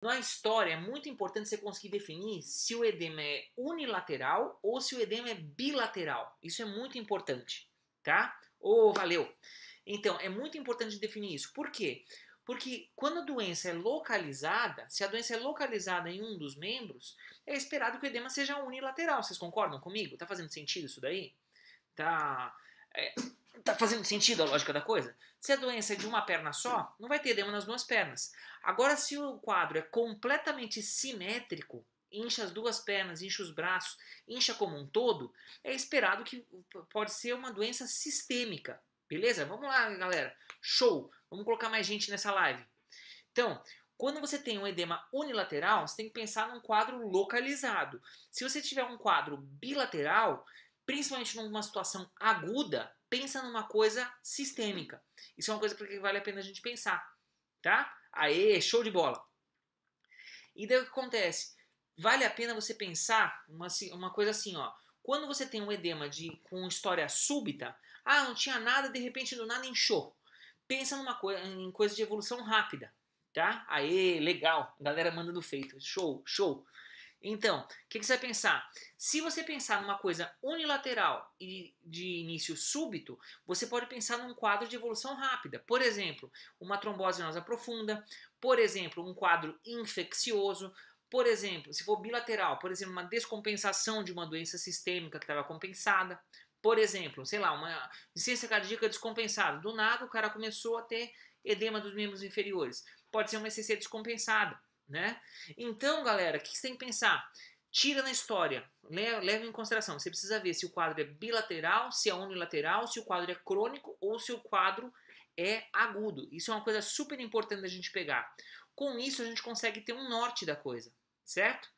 Na história, é muito importante você conseguir definir se o edema é unilateral ou se o edema é bilateral. Isso é muito importante, tá? Ô, valeu! Então, é muito importante definir isso. Por quê? Porque quando a doença é localizada, se a doença é localizada em um dos membros, é esperado que o edema seja unilateral. Vocês concordam comigo? Tá fazendo sentido isso daí? Tá, é, tá fazendo sentido a lógica da coisa? Se a doença é de uma perna só, não vai ter edema nas duas pernas. Agora, se o quadro é completamente simétrico, incha as duas pernas, incha os braços, incha como um todo, é esperado que pode ser uma doença sistêmica. Beleza? Vamos lá, galera. Show! Vamos colocar mais gente nessa live. Então, quando você tem um edema unilateral, você tem que pensar num quadro localizado. Se você tiver um quadro bilateral, principalmente numa situação aguda, pensa numa coisa sistêmica. Isso é uma coisa que vale a pena a gente pensar, tá? Aê, show de bola! E daí o que acontece? Vale a pena você pensar uma coisa assim, ó. Quando você tem um edema com história súbita, não tinha nada, de repente do nada inchou. Pensa em coisa de evolução rápida, tá? Aê, legal, galera mandando feito, show, show. Então, o que você vai pensar? Se você pensar numa coisa unilateral e de início súbito, você pode pensar num quadro de evolução rápida. Por exemplo, uma trombose venosa profunda, por exemplo, um quadro infeccioso, por exemplo, se for bilateral, por exemplo, uma descompensação de uma doença sistêmica que estava compensada, por exemplo, sei lá, uma insuficiência cardíaca descompensada. Do nada o cara começou a ter edema dos membros inferiores. Pode ser uma ECC descompensada, né? Então, galera, o que você tem que pensar? Tira na história, leva em consideração. Você precisa ver se o quadro é bilateral, se é unilateral, se o quadro é crônico ou se o quadro é agudo. Isso é uma coisa super importante da gente pegar. Com isso, a gente consegue ter um norte da coisa, certo?